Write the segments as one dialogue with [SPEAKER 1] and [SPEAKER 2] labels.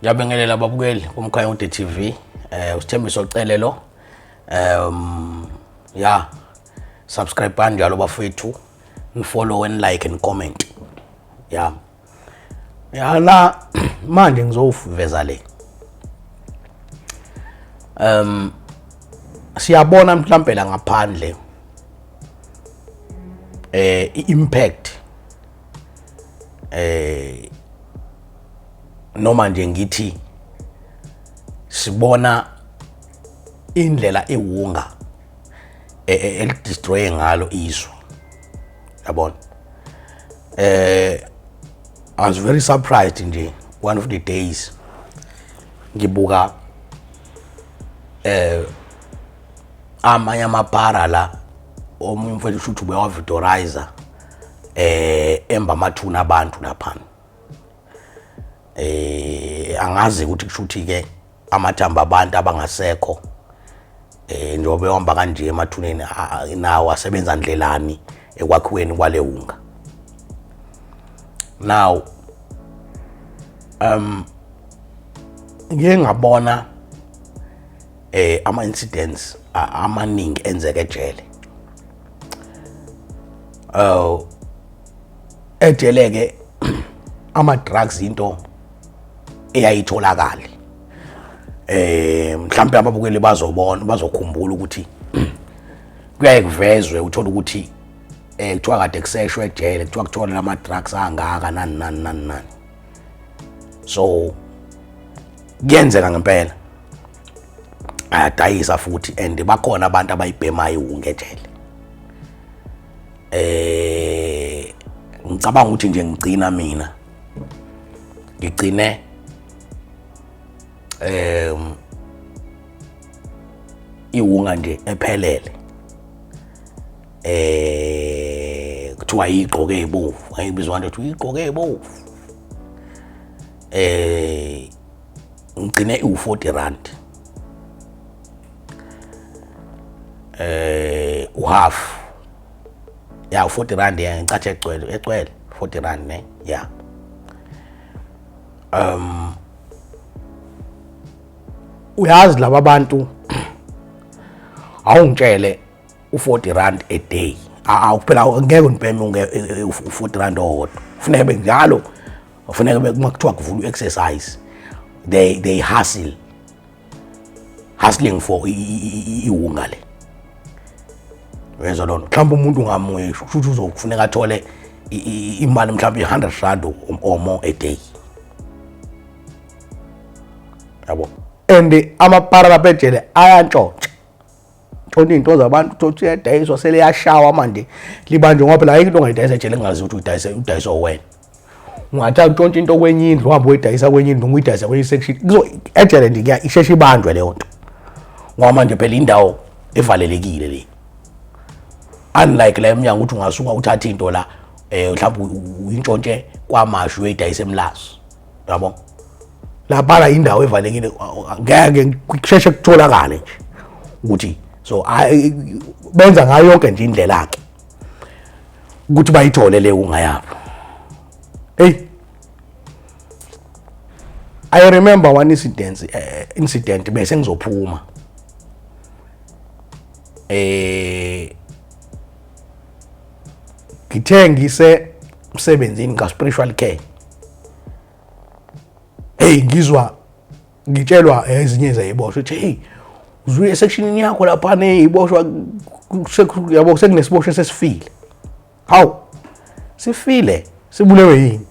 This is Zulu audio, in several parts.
[SPEAKER 1] Ngiyabingelela ababukeli kumkhayonto TV usithembiso Celelo ya subscribe kanjalo bafethu follow and like and comment ya la manje ngizoveza le siyabona mhlawumbe la ngaphandle impact noma nje ngithi sibona indlela ewunga elidestroy ngalo izwe yabona. I was very surprised nje one of the days ngibuka amanye amapara la omunye mfethu shuthu bewavitorizer emba amathuna abantu lapha. Angazi ukuthi kushuthi ke amathamba abantu abangasekho njobe ehamba kanje emathuneni nawo asebenza ndlelani ekwakhiweni kwale unga. Now ngeke ngabona ama incidents amaningi enzeke ejele. Ejele ke ama drugs into eyayitholakala mhlawumbe ababukeli bazobona bazokhumbula ukuthi kuyaye kuvezwe uthola ukuthi kuthiwa kade kuseshwe ejele kuthiwa kuthola lama drugs angaka nani. So kuyenzeka ngempela ayadayisa futhi and bakhona abantu abayibhemayo ungejele. Ngicabanga ukuthi nje ngicina mina ngigcine iwunga nje ephelele kuthiwa igqoke ibovu ayibizwa nje ukuthi igqoke ibovu ngigcine u40 rand uhalf ya u40 rand ngicathe ecwele 40 rand ne ya uyazi laba bantu awungitshele u40 rand a day awuphela ngeke unipeme u40 rand owodwa kufanele benjalo kufanele makuthiwa kuvula exercise they hustling for iwunga le wenza lona mhlawumbe umuntu ngamunye futhi uzokufuneka athole imali mhlawumbe 100 rand or more a day yabo. And amapara lapha ejele ayantshontsha ntona into zabantu uthi uyadayiswa sele yashawa manje libanjwe ngoba phela ayikho into ongayidayisa ejele engazi ukuthi udayisa wena. Ungathatha ntshontsha into kwenye indlu uhambe uyidayisa kwenye indlu uyidayisa kwenye section ejele nje isheshe ibanjwe leyo nto ngoba manje phela indawo evalelekile le. Unlike la eminyango ukuthi ungasuka uthatha into la mhlawumbe uyintshontshe kwamashu uyidayisa emlazi yabo. Lapha indawo evalekile ngeke kusheshe kutholakale nje ukuthi so benza ngayo yonke nje indlela yakhe ukuthi bayithole le unga yabo. I remember one incident bese ngizophuma ngithe ngise umsebenzini ka spiritual care ngizwa ngitshelwa ezinye zayiboshwa uthi uzuye section yakho lapha neyiboshwa yabo sekunesibosho sesifile. Hawu sifile sibulewe yini?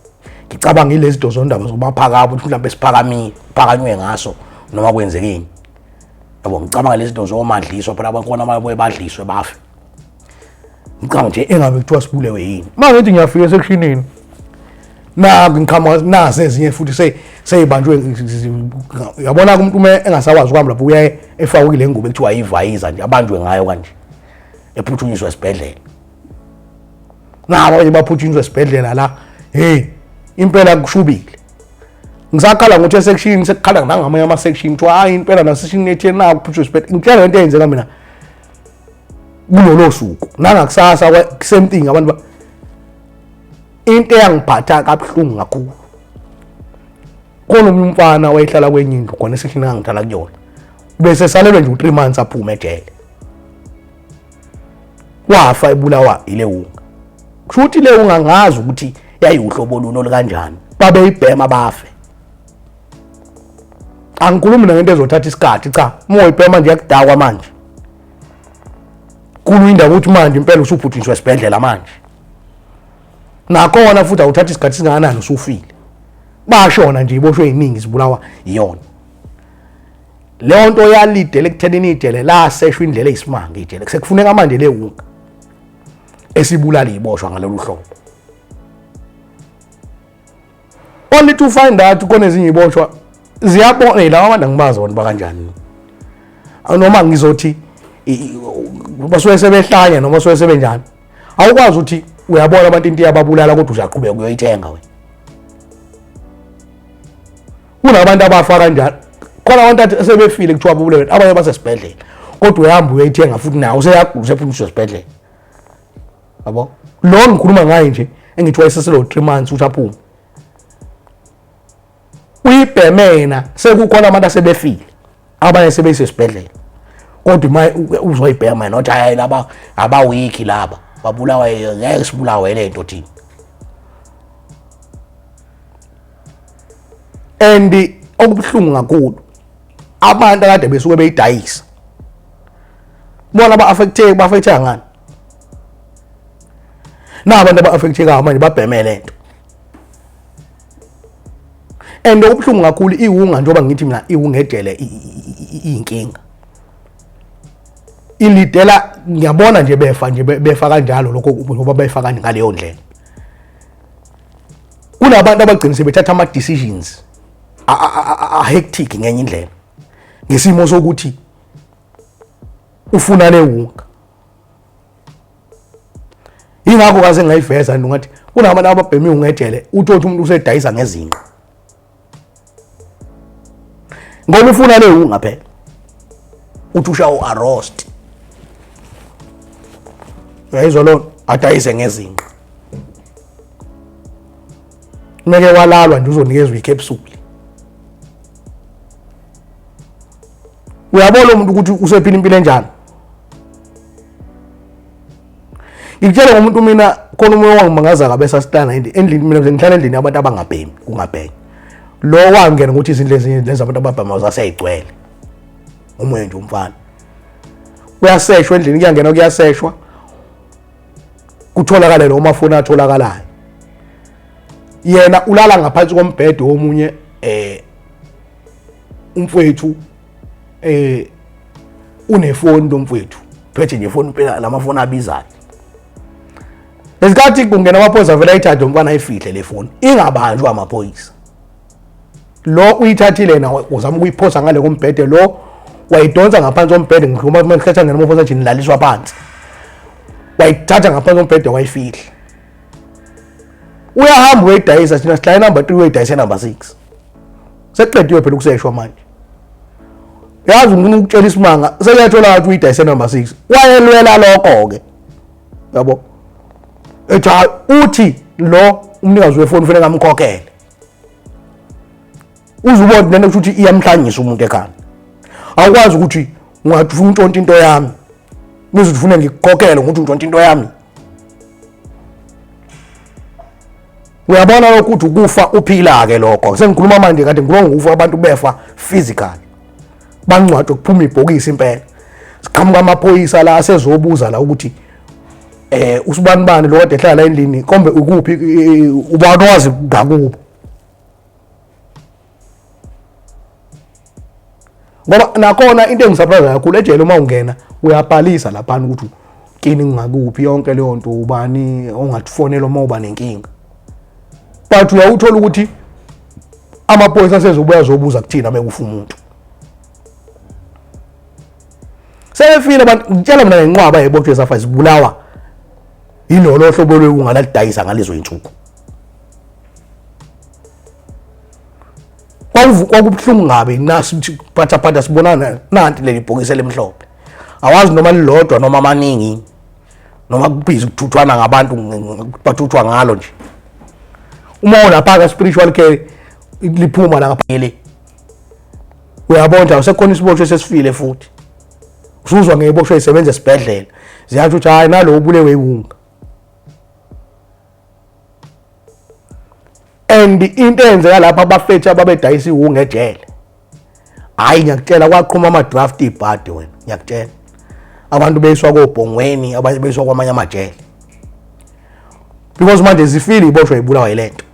[SPEAKER 1] Ngicabanga ilezi zinto zondaba zobaphaka ukuthi mhlawumbe siphakanywe ngaso noma kwenzekeni. Yabo ngicabanga lezi zinto zomadliswa phela bakhona ababuye badliswe bafe. Ngicabanga nje engabe kuthiwa sibulewe yini. Manje ngithi ngiyafika esectionini ngikhama nase ezinye futhi seyibanjwe yabona umuntu uma engasakwazi kwami lapho uyaye efaka kule ngubo ekuthiwa yivayiza nje abanjwe ngayo kanje ephuthunyiswa esibhedlela. Nabo baphuthunjwe esibhedlela la impela kushubile. Ngisakhala ngothi section sekukhala ngamanye ama section kuthiwa hayi impela na section etheni na kuphuthunyiswa esibhedlela. Ngitshela into eyenzeka mina kulolo suku nangakusasa same thing abantu into eyangiphatha kabuhlungu kakhulu khona umfana wayehlala kwenye indlu khona esihlini ngangithala kuyona bese salelwe nje u3 months aphuma ejele wafa ebulawa ile wunga kushuthi le wunga ngazi ukuthi yayihlobo luno kanjani babe ibhema bafe angikhulumi ngento ezothatha isikhathi cha moyibhema nje yakudakwa manje kulu indaba ukuthi manje impela usuphuthiswe esibhedlela manje nakhona futhi awuthatha isikhathi singakanani usufile bashona nje iboshwe iningi sibulawa iyona le nto yalidele ekuthenini idele la seshwa indlela eyisimanga idele sekufuneka manje le wunga esibulala iboshwa ngalolu hlobo only to find out kone ezinye iboshwa ziyabonela abantu angibazi bona bakanjani noma ngizothi basuke sebehlanya noma basuke sebenjani awukwazi ukuthi uyabona abantu into yababulala kodwa uzaqhubeka uyoyithenga wena kunabantu abafa kanjani khona abantu sebefile kuthiwa babulele abanye basesibhedlela kodwa uyahamba uyoyithenga futhi nawo usephuthiswe esibhedlela yabo lo ngikhuluma ngaye nje engithi wayeseselo 3 months uthi aphume uyibhemena sekukhona abantu asebefile abanye sebeyisesibhedlela kodwa uzoyibhema nothi hayi laba abawiki laba babulawa ngeke sibulawe lento thina and okubhlungu kakhulu abantu akade besuke beyidayisa bona ba-affecteka ngani nabantu aba-affectekayo manje babheme lento and okubhlungu kakhulu iwunga njengoba ngithi mina iwunga ejele iyinkinga ilidela ngiyabona nje befa kanjalo lokho ngoba bayifaka ngaleyo ndlela kunabantu abagcina sebethatha ama decisions hectic ngenye indlela ngesimo sokuthi ufuna le wunga ingakho kaze ngayiveza ngathi kunabantu ababheme ungejele uthi umuntu usedayisa ngezinto ngoba ufuna le wunga phela uthi ushawo arrest uyayizolona adayise ngezinto meke walalwa nje uzonikezwe icapsule uyabona umuntu ukuthi usephila impilo enjani ngitshela ngomuntu mina khona umoya wangimangaza kabe sasihlala endlini mina ngihlala endlini abantu abangabhemi kungabhenya lo wangena ukuthi izindlu lezi abantu ababhema zaseyigcwele umoya nje umfana uyaseshwa endlini kuyangena kuyaseshwa kutholakala lo mafoni atholakalayo yena ulala ngaphansi kombhedo womunye umfowethu unefoni lomfowethu phethe nje ifoni phela lamafoni abizayo lesikhathi kungena amaphoyisa vele ayithathe umfana ayifihle le foni ingabanjwa amaphoyisa lo uyithathile na uzama ukuyiphosa ngale kombhede lo wayidonsa ngaphansi kombhede ngikhuluma uma ngikhetha ngene amaphoyisa athi nilaliswa phansi wayithatha ngaphansi kombhede wayifihle uyahamba uyidayisa thina sihlala number 3 uyidayisa number 6 sekuqediwe phela ukuseshwa manje yazi ngifuna ukutshela isimanga sekuyathola ukuthi uyidayisa number 6 wayelwela lokho ke yabo ethi uthi lo umnikazi wefoni ufanele ngamkhokhele uzubona lento ukuthi iyamhlanyisa umuntu ekhaya awukwazi ukuthi ungafuna untshontsha into yami bese ufuna ngikukhokhele ukuthi untshontsha into yami uyabona lokho ukuthi ukufa uphila ke lokho sengikhuluma manje kade ngikhuluma ngokufa abantu befa physical bangcwatshe kuphuma ibhokisi impela siqhamuka amaphoyisa la asezobuza la ukuthi usibanibani lo kade ehlala endlini kombe ukuphi ubakwazi ngakubo ngoba nakhona into engisurprise kakhulu ejele uma ungena uyabhalisa lapha ukuthi kini ngakuphi yonke leyo nto ubani ongathifonela uma uba nenkinga but uyawuthola ukuthi amaphoyisa asezobuya zobuza kuthina bekufa umuntu sebefile abantu ngitshela mina ngenqwaba yebothwe safa sibulawa yilolo hlobo lwewunga lalidayisa ngalezo insuku kwakubhlungu ngabe nasi phatha sibonana nanti leli bhokisi lemhlophe awazi noma lilodwa noma amaningi noma kubhizi kuthuthwana ngabantu bathuthwa ngalo nje uma ulapha ka spiritual care liphuma la ngaphele uyabona usekhona isiboshwe esesifile futhi usuzwa ngeboshwe isebenza esibhedlela ziyathi uthi hayi nalo ubulewe iwunga and into eyenzeka lapha abafethi ababedayisa iwunga ejele hayi ngiyakutshela kwaqhuma ama draft ibhadi wena ngiyakutshela abantu beyiswa kobhongweni abanye beyiswa kwamanye amajele because manje zifile iboshwe ibulawa yilento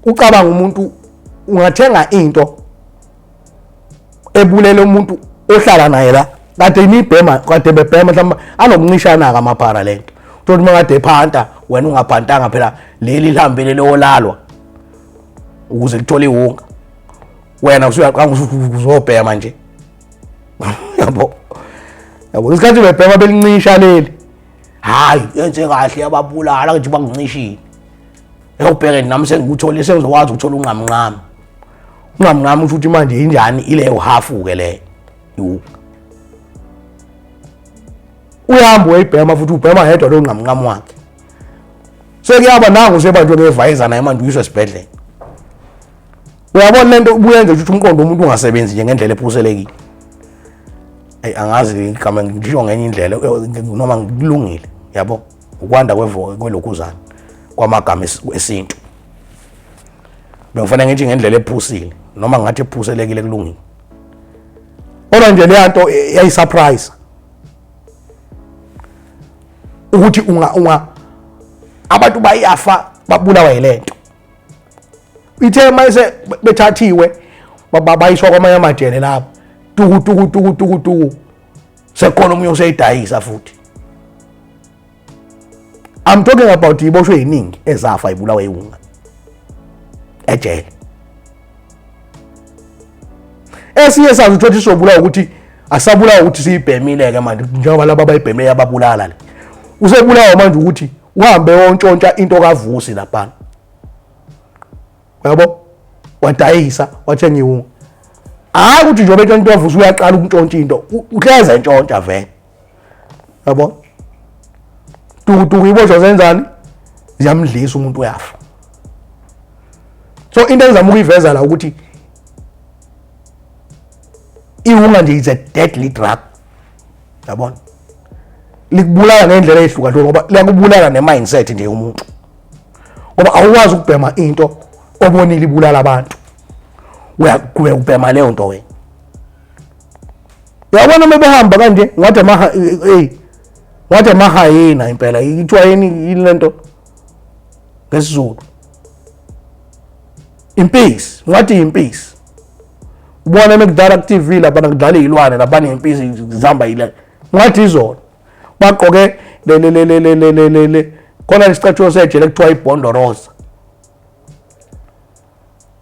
[SPEAKER 1] ucabanga umuntu ungathenga into ebulele umuntu ohlala naye la kade inibhema kade bebhema mhlawumbe anokuncishana kamaphara lento uthi mangade phanta wena ungaphantanga phela leli lihambele lolalwa ukuze kuthole iwunga wena usuyaqanga uzobhema nje yabo isikhathi bebhema belincisha leli hayi yenze kahle yababulala nje bangincishile ekubheke nami sengikuthole sengizokwazi ukuthola unqamnqam ukuthi manje injani ile uhafu ke le uyahamba uyibhema futhi ubhema yedwa lo nqamnqam wakhe sekuyaba nangu sebanjwe ngevisor naye manje uyiswa esibhedlela uyabona lento ubuyenze ukuthi umqondo umuntu ungasebenzi nje ngendlela ephuselekile angazi igama ngisho ngenye indlela noma ngilungile yabo ukwanda kwelokhuzana kwamagama esintu bengifanele ngithi ngendlela ephusile noma ngathi ephuselekile kulungile ona nje le nto yayisurprise ukuthi abantu bayafa babulawa yilento ithe mayise bethathiwe bayiswa kwamanye amajele lapho tuku sekhona umuntu oseyidayisa futhi I'm talking about iboshwe yiningi ezafa ibulawa iwunga ejele esiye sazi ukuthi sobulawa ukuthi asabulawa ukuthi siyibhemile ke manje njengoba laba bayibhemile yababulala le usebulawa manje ukuthi uhambe wontshontsha into kavusi lapha yabo wadayisa wathenga iwunga hayi ukuthi njobe into kavusi uyaqala ukuntshontsha into uhleza entshontsha vele yabo tuku iboshwa zenzani ziyamdlisa umuntu uyafa so into engizama ukuyiveza la ukuthi iwunga nje is a deadly drug yabona likubulala ngendlela ehlukahlukene ngoba liyakubulala nemindset nje umuntu ngoba awukwazi ukubhema into obonile ibulala abantu uyakubhema leyo nto wena uyabona mebehamba kanje ngathi amahayena impela ithiwa yini lento ngesizulu impisi ngathi impisi ubona nekudala ku TV lapha nakudlala izilwane lapha nempisi zihamba yile ngathi izona baqoke le khona isicathulo sejele kuthiwa ibhondoroza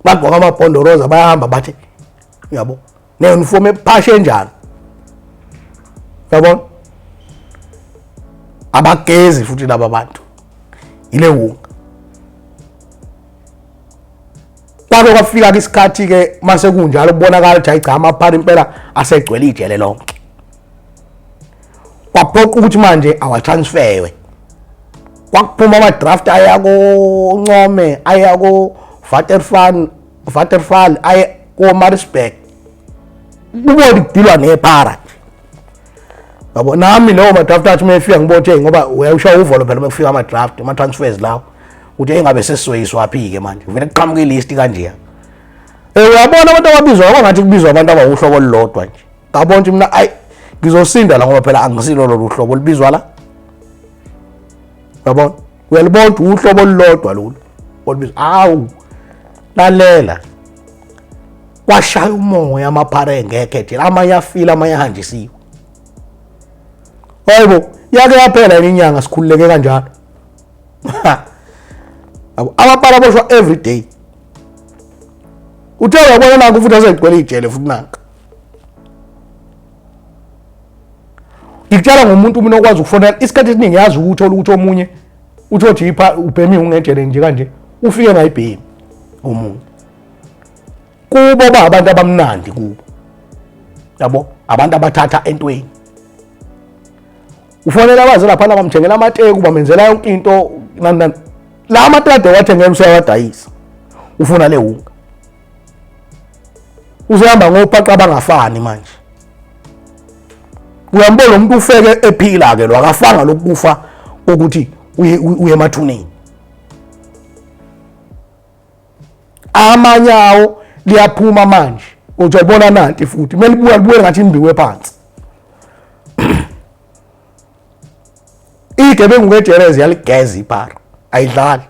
[SPEAKER 1] bagqoka amabhondoroza bayahamba bathi yabo ne-uniform ephashe njalo yabona abagezi futhi laba bantu ile wunga kwake kwafika isikhathi ke mase kunjalo kubonakala ukuthi hayi cha amaphara impela asegcwele ijele lonke kwaphoqa ukuthi manje awatransferwe kwakuphuma ama-draft aya ko-Ncome aya ko-Waterval aya ko-Maritzburg kubona kudilwa nephara yabo nami leyo ma-draft athi mayefika ngibothe ngoba uyawushaya uvolo phela bekufika ama-draft ama-transfers lawo ukuthi engabe sesisoyiswaphi-ke manje vele kuqhamuke ilist kanje uyabona abantu ababizwa ngathi kubizwa abantu abawuhlobo olulodwa nje ngabona ukuthi mina ayi ngizosinda la ngoba phela angisilo lolu hlobo libizwa la yabona uyalibona uhlobo olulodwa lolu olubizwa awu lalela kwashaya umoya amaphara engekhe amanye afila amanye ahanjisiwe hayibo yake yaphela inyanga sikhululeke kanjalo amaphara aboshwa every day uthe uyabona nanku futhi asegcwele ijele futhi nanka ngikutshela ngomuntu mina okwazi ukufonela isikhathi esiningi yazi ukuthola ukuthi omunye uthothi ipha ubhemi ungejele nje kanje ufike ngayibhemi omunye kubo abantu abamnandi kubo yabo abantu abathatha entweni ufonela abazi lapha bamthengela amateku bamenzela yonke into nani la matrade wathengela useyawadayisa ufuna le hunga uzihamba ngophaqa abangafani manje uyambona umuntu ufeke ephila ke lo akafanga lokufa ukuthi uye emathuneni amanyawo liyaphuma manje ujabona nanti futhi kumele libuye ngathi imbiwe phansi igebengu ngejerezi yaligeza iphara ayidlali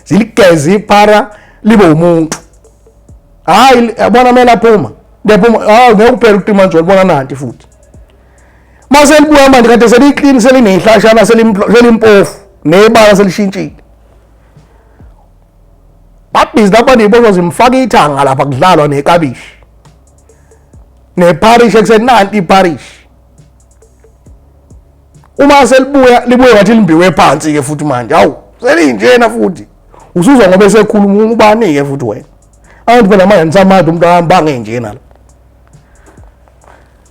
[SPEAKER 1] ziligeza iphara libe umuntu hayi yabona mela phuma ndephuma ngeke kuphela ukuthi manje ubona nanti futhi mase libuya manje kade seliclean selinehlashana selimpofu nebala selishintshile babhizi lapha nibona zimfaka ithanga lapha kudlalwa nekabishi neparish ekusenanti iparish uma libuye ngathi limbiwe phansi ke futhi manje hawu selinjena futhi usuzwa ngoba esekhuluma ubani ke futhi wena abantu phela manje nisamade umuntu ahamba ngenjena la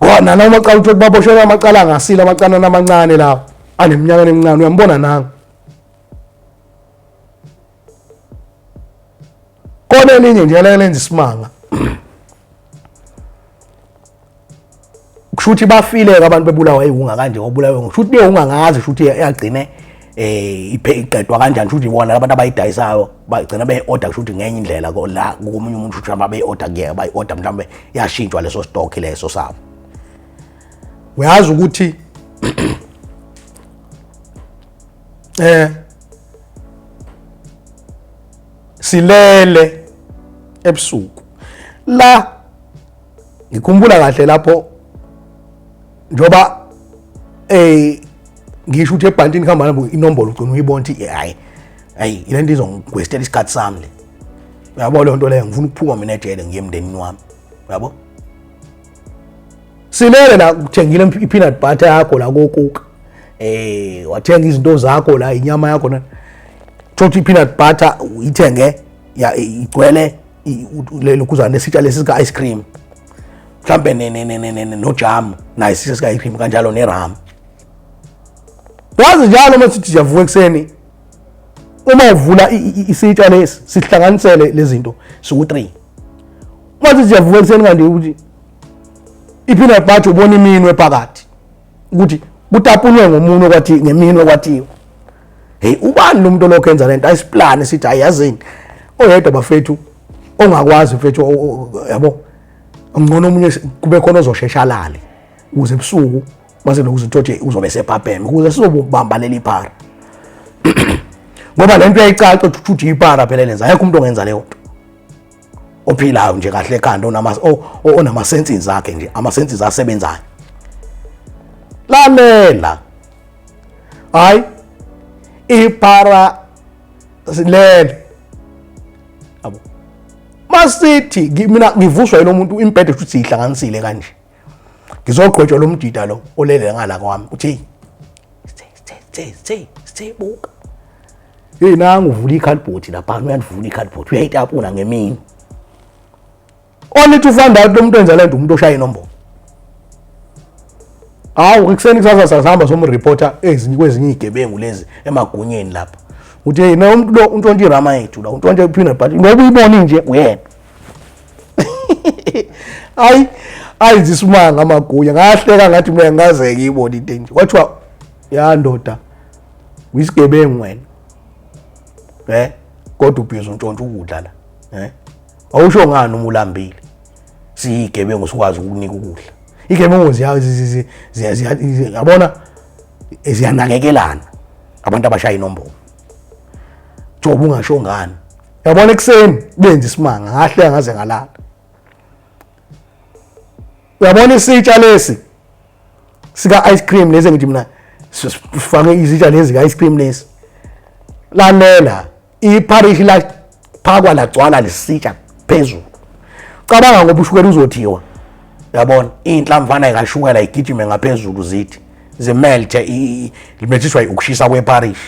[SPEAKER 1] wona noma uqala ukuthi baboshela amacala angasila amacana amancane lawo aneminyaka emincane uyambona nanga kona elinye nje lenza isimanga kushuthi bafile abantu bebulawa ihunga kanje obulawe kushuthi ihunga ngazi kushuthi yagcine iqedwa kanjani kushuthi ibona abantu abayidayisayo bagcina be-order kushuthi ngenye indlela la komunye umuntu kushuthi ababe-order kuyeka bayi-order mhlawumbe yashintshwa leso stock leso sabo uyazi ukuthi silele ebusuku la ngikhumbula kahle lapho njoba ngisho ukuthi ebhantini khamba nabo inombolo ugcina uyibona ukuthi hayi ilento izongigwestela isikhathi sami le uyabo le nto leyo ngifuna ukuphuma mina ejele ngiye emndenini wami yabo silele la uthengile ipeanut butter yakho la kokuka wathenga izinto zakho la inyama yakho na thothi ipeanut butter uyithenge ya igcwele lokuzana nesitsha lesi sika ice cream mhlambe no jam nayo isitsha sika ice cream kanjalo neram wazi njalo masithi siyavuka ekseni uma uvula isitsha lesi sihlanganisele lezi zinto siku3 masithi siyavuka ekseni kanti ukuthi ipeanut butter ubona iminwe phakathi ukuthi kutapunwe ngomunwe kwathi ngeminwe kwathiwa hey ubani lo muntu lokho enza lento ayisiplane sithi ayazini oyedwa bafethu ongakwazi mfethu yabo ngcono omunye kube khona ozosheshalale ukuze ebusuku mase lokuzithothi uzobe sephapheme ukuze sizobamba leli phara ngoba lento yayicaca ukuthi iphara phela lenza ayikho umuntu ongenza leyo nto ophilayo nje kahle ekhanda onama senses akhe nje ama senses asebenzayo lalela hayi iphara silele abo masithi mina ngivuswa lo muntu impede futhi sihlanganisile kanje ngizogqwetshwa lo mdida lo olele ngala kwami uthi stay buka yena ngivula ikhadboard lapha uyandivula ikhadboard uyayitapuna ngemini onithi ufanda lo muntu enza lento umuntu oshaya inombolo awu ekseni kusasa sahamba somreporter kwezinye igebengu lezi emagunyeni lapha uthi hey na umuntu lo untshontshe irama yethu la untshontshe ipeanut butter ngoba uyibona nje uyena hayi zisimanga amagunya ngahleka ngathi mina ngazeke ibona into nje kwathiwa ya ndoda uyisigebengu wena kodwa ubhizi untshontshe ukudla la awusho ngani uma ulambile siyigebengu sikwazi ukunika ukudla igebengu yabona ziyanakekelana abantu abashaya inombolo joba ungasho ngani yabona ekseni benza isimanga ngahleka ngaze ngalala uyabona isitsha lesi sika ice cream lezi ngithi mina sifake izitsha lezi ka ice cream lesi lalela iparish la phakwa lagcwala lesitsha phezulu cabanga ngoba ushukela uzothiwa yabona inhlamvana ikashukela igijime ngaphezulu zithi zimelte limethiswa ukushisa kweparish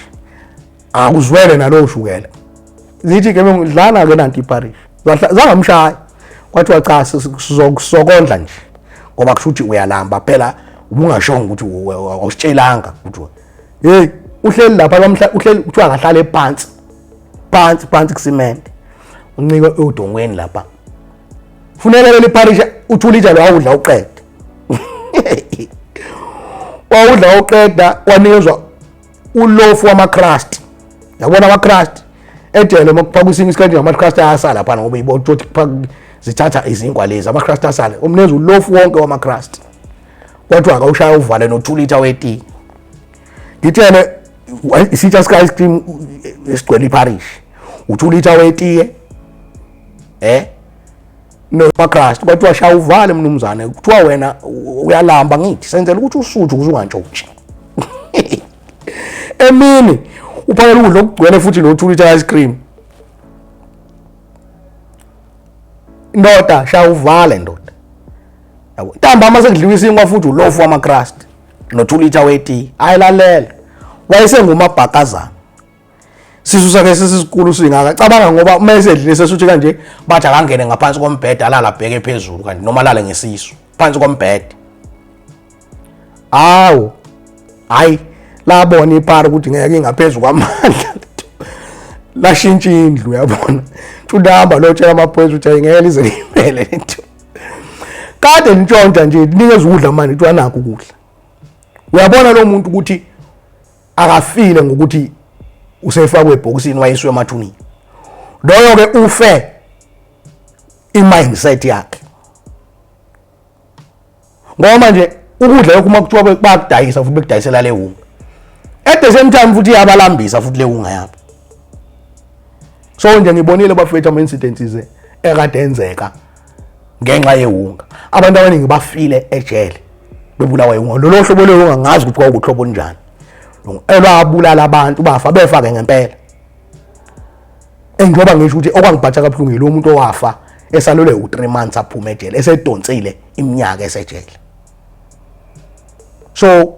[SPEAKER 1] akuzwele nalo ushukela zithi ke ngidlana ke nanti iparish zangamshaya kwathi wacha sizokondla nje ngoba kushuthi uyalamba phela ubungashonga ukuthi awusitshelanga ukuthi hey uhleli lapha uhleli kuthiwa akahlale phansi kucement uncike udongweni lapha funeka leli parisha uthula itsha lawudla uqeda wawudla uqeda wanikezwa ulofu wama-crust yabona ama-crust ejele mokupha kwesinye isikhathi ama-crust ayasala lapha ngoba ibothi zithatha izinkwa lezi ama-crust asala umnikeza ulofu wonke wama-crust kodwa akawushaya uvale no2 litha wetiye ngitshele isitsha sika ice cream esigcwele iparish u2 litha wetiye no crust kwathi washaya uvale mnumzane kuthiwa wena uyalamba ngithi senzela ukuthi usuthu ukuze ungantshotshi emini uphakela ukudla okugcwele futhi no2 litha ice cream ndoda shaya uvale ndoda yabo ntambama sekudliwa isinkwa futhi ulofu wama crust no2 litha wetiye ayilalela wayesengumabhakazana sisusa ke sesisikulu singaka cabanga ngoba mesedlile sesuthi kanje bathi akangene ngaphansi kombhede alala bheke phezulu kanti noma alale ngesisu phansi kombhede awu hayi labona ipara ukuthi ngeke ingaphezulu kwamandla lashintsha indlu yabona tudamba lo tshela amaphoyisa ukuthi ngeke lize liphele lento kade nitshontsha nje nikeza ukudla manje kuthiwa nakho ukudla uyabona lo muntu ukuthi akafile ngokuthi usefakwe ebhokisini wayiswe emathunini loyo ke ufe imindset yakhe ngoba manje ukudla lokhu makuthiwa bakudayisa futhi bekudayisela lewunga at the same time futhi yabalambisa futhi lewunga yabo so nje ngibonile bafethu ama incidents ekade enzeka ngenxa yewunga abantu abaningi bafile ejele bebulawa yewunga lo hlobo lewunga ngazi ukuthi kwakuhlobo njani elwabulala abantu bafa befake ngempela engoba ngisho ukuthi okwangiphatha kabuhlungu lo muntu owafa esalule u3 months aphuma ejele esedonsile iminyaka esejele so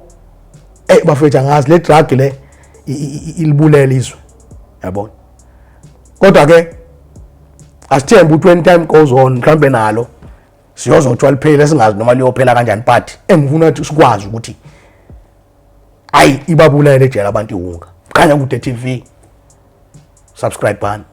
[SPEAKER 1] bafethu ngazi le drug le ilibulela izwe yabona kodwa ke asithembe ukuthi when time goes on mhlambe nalo siyozothwa liphele singazi noma liyophela kanjani but engifuna ukuthi sikwazi ukuthi hayi ibabulele ejele abantu iwunga khanya ku-TV subscribe bani